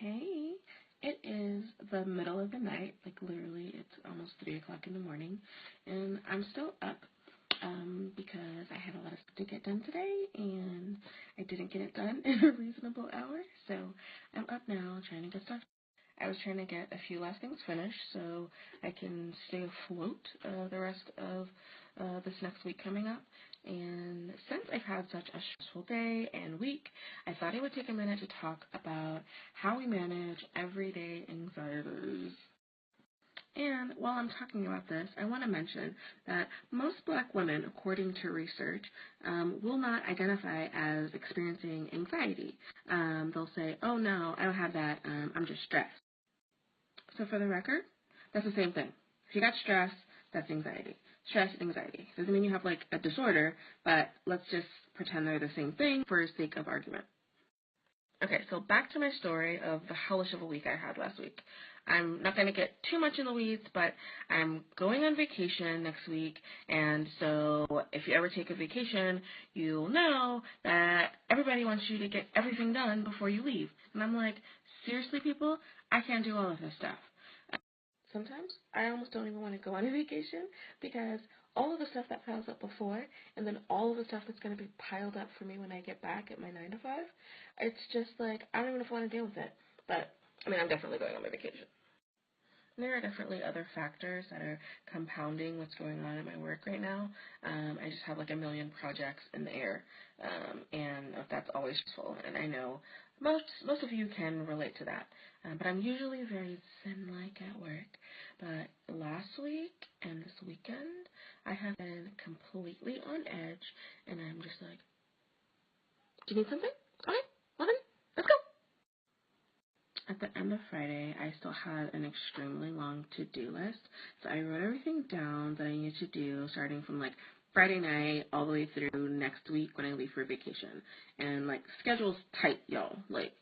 Hey, it is the middle of the night, like literally it's almost 3 o'clock in the morning, and I'm still up because I had a lot of stuff to get done today, and I didn't get it done in a reasonable hour, so I'm up now trying to get stuff. I was trying to get a few last things finished so I can stay afloat the rest of this next week coming up. And since I've had such a stressful day and week, I thought I would take a minute to talk about how we manage everyday anxieties. And while I'm talking about this, I want to mention that most Black women, according to research, will not identify as experiencing anxiety. They'll say, oh no, I don't have that, I'm just stressed. So for the record, that's the same thing. If you got stress, that's anxiety. Stress, anxiety. Doesn't mean you have like a disorder, but let's just pretend they're the same thing for the sake of argument. Okay, so back to my story of the hellish of a week I had last week. I'm not going to get too much in the weeds, but I'm going on vacation next week, and so if you ever take a vacation, you'll know that everybody wants you to get everything done before you leave. And I'm like, seriously, people? I can't do all of this stuff. Sometimes I almost don't even want to go on a vacation because all of the stuff that piles up before and then all of the stuff that's going to be piled up for me when I get back at my 9 to 5, it's just like I don't even want to deal with it. But, I mean, I'm definitely going on my vacation. There are definitely other factors that are compounding what's going on in my work right now. I just have like a million projects in the air, and that's always stressful. And I know most of you can relate to that. But I'm usually very zen-like at work. But last week and this weekend, I have been completely on edge, and I'm just like, do you need something? Okay, well then, let's go. At the end of Friday, I still had an extremely long to-do list. So I wrote everything down that I needed to do starting from like Friday night all the way through next week when I leave for vacation. And like schedule's tight, y'all. Like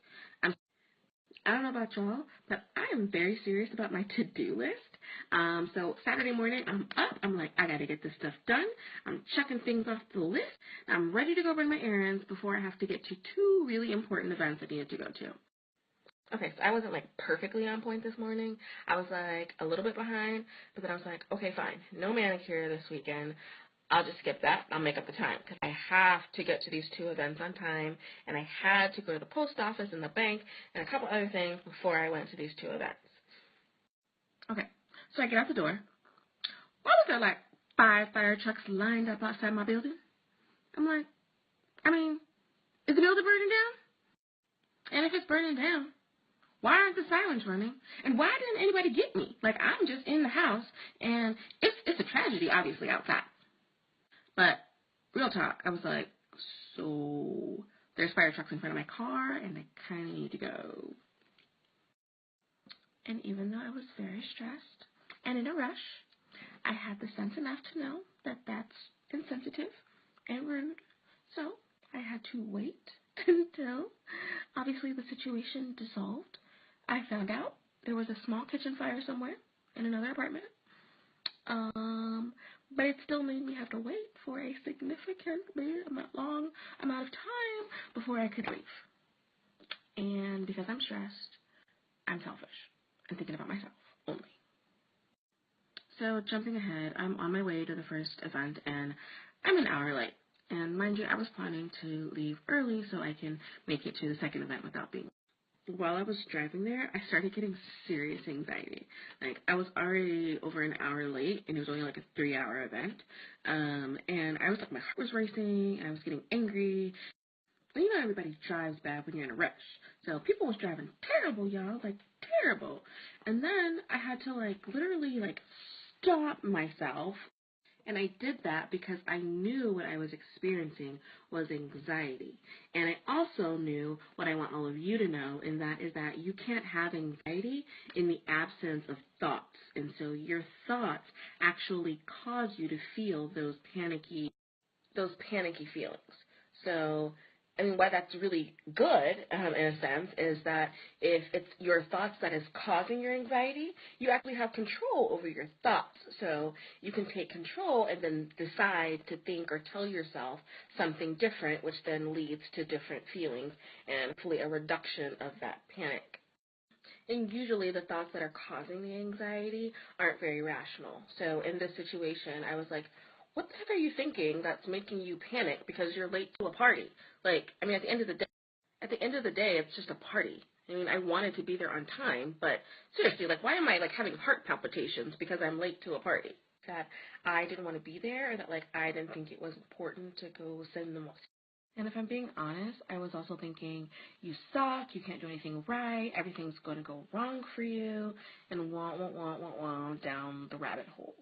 I don't know about y'all, but I am very serious about my to-do list. So Saturday morning, I'm up. I'm like, I got to get this stuff done. I'm checking things off the list. I'm ready to go run my errands before I have to get to two really important events I needed to go to. Okay, so I wasn't like perfectly on point this morning. I was like a little bit behind, but then I was like, okay, fine. No manicure this weekend. I'll just skip that. I'll make up the time because I have to get to these two events on time, and I had to go to the post office and the bank and a couple other things before I went to these two events. Okay, so I get out the door. Why was there like 5 fire trucks lined up outside my building? I'm like, I mean, is the building burning down? And if it's burning down, why aren't the sirens running? And why didn't anybody get me? Like, I'm just in the house, and it's a tragedy, obviously, outside. But, real talk, I was like, so there's fire trucks in front of my car, and I kind of need to go. And even though I was very stressed and in a rush, I had the sense enough to know that that's insensitive and rude. So I had to wait until, obviously, the situation dissolved. I found out there was a small kitchen fire somewhere in another apartment. But it still made me have to wait for a significantly long amount of time before I could leave. And because I'm stressed, I'm selfish and thinking about myself only. So jumping ahead, I'm on my way to the first event, and I'm an hour late. And mind you, I was planning to leave early so I can make it to the second event without being. While I was driving there, I started getting serious anxiety. Like, I was already over an hour late, and it was only like a 3-hour event. And I was like, my heart was racing, and I was getting angry. And you know, everybody drives bad when you're in a rush. So people was driving terrible, y'all, like terrible. And then I had to like literally like stop myself. And I did that because I knew what I was experiencing was anxiety. And I also knew what I want all of you to know, and that is that you can't have anxiety in the absence of thoughts. And so your thoughts actually cause you to feel those panicky feelings. So, I mean, why that's really good, in a sense, is that if it's your thoughts that is causing your anxiety, you actually have control over your thoughts. So you can take control and then decide to think or tell yourself something different, which then leads to different feelings and hopefully a reduction of that panic. And usually the thoughts that are causing the anxiety aren't very rational. So in this situation, I was like, what the heck are you thinking that's making you panic because you're late to a party? Like, I mean, at the end of the day, it's just a party. I mean, I wanted to be there on time, but seriously, like, why am I, like, having heart palpitations because I'm late to a party? That I didn't want to be there, or that, like, I didn't think it was important to go send them. And if I'm being honest, I was also thinking, you suck, you can't do anything right, everything's going to go wrong for you, and down the rabbit hole.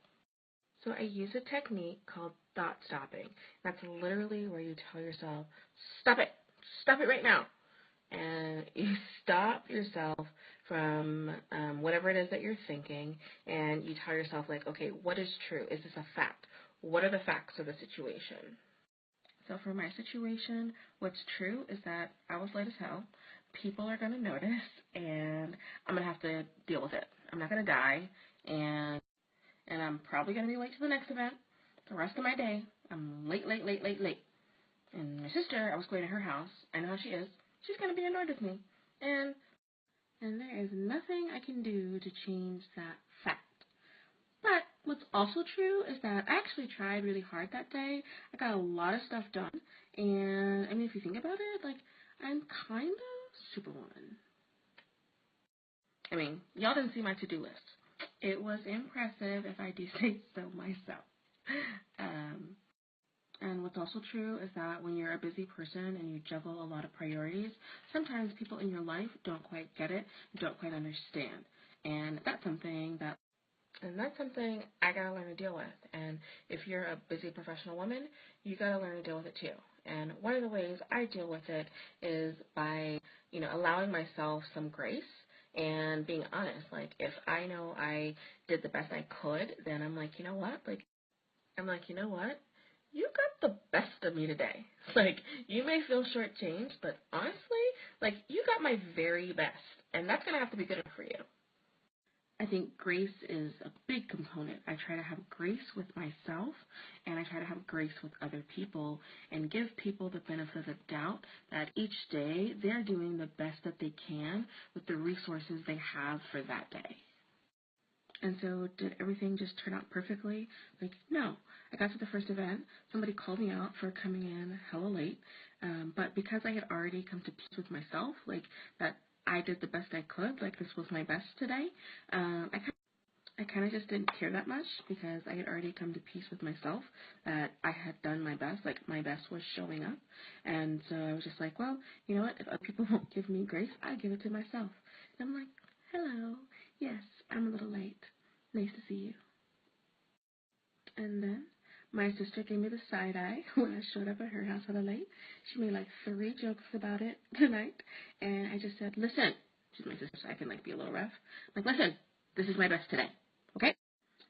So I use a technique called thought stopping. That's literally where you tell yourself, stop it right now. And you stop yourself from whatever it is that you're thinking, and you tell yourself, like, okay, what is true? Is this a fact? What are the facts of the situation? So for my situation, what's true is that I was late as hell. People are going to notice, and I'm going to have to deal with it. I'm not going to die, and I'm probably going to be late to the next event. The rest of my day, I'm late. And my sister, I was going to her house. I know how she is. She's going to be annoyed with me. And there is nothing I can do to change that fact. But what's also true is that I actually tried really hard that day. I got a lot of stuff done. And, I mean, if you think about it, like, I'm kind of Superwoman. I mean, y'all didn't see my to-do list. It was impressive, if I do say so myself. And what's also true is that when you're a busy person and you juggle a lot of priorities, sometimes people in your life don't quite get it, don't quite understand. And that's something I gotta learn to deal with. And if you're a busy professional woman, you gotta learn to deal with it too. And one of the ways I deal with it is by, allowing myself some grace and being honest. Like, if I know I did the best I could, then I'm like, you know what? You got the best of me today. Like, you may feel shortchanged, but honestly, like, you got my very best. And that's gonna have to be good enough for you. I think grace is a big component. I try to have grace with myself, and I try to have grace with other people, and give people the benefit of the doubt that each day they're doing the best that they can with the resources they have for that day. And so did everything just turn out perfectly? Like, no. I got to the first event. Somebody called me out for coming in hella late. But because I had already come to peace with myself, like, that I did the best I could, like, this was my best today, I kind of just didn't care that much because I had already come to peace with myself that I had done my best. Like, my best was showing up. And so I was just like, well, you know what? If other people won't give me grace, I give it to myself. And I'm like, hello. Yes, I'm a little late. Nice to see you. And then my sister gave me the side eye when I showed up at her house a little late. She made like 3 jokes about it tonight. And I just said, listen. She's my sister, so I can like be a little rough. Like, listen, this is my best today. Okay?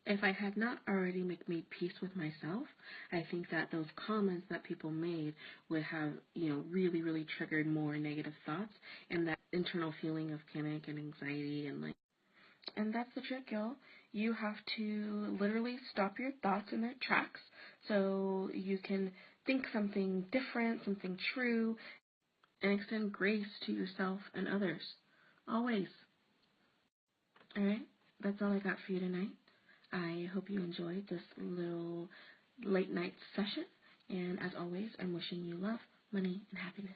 If I had not already made peace with myself, I think that those comments that people made would have, really, really triggered more negative thoughts and that internal feeling of panic and anxiety and that's the trick, y'all. You have to literally stop your thoughts in their tracks so you can think something different, something true, and extend grace to yourself and others. Always. Alright? That's all I got for you tonight. I hope you enjoyed this little late night session. And as always, I'm wishing you love, money, and happiness.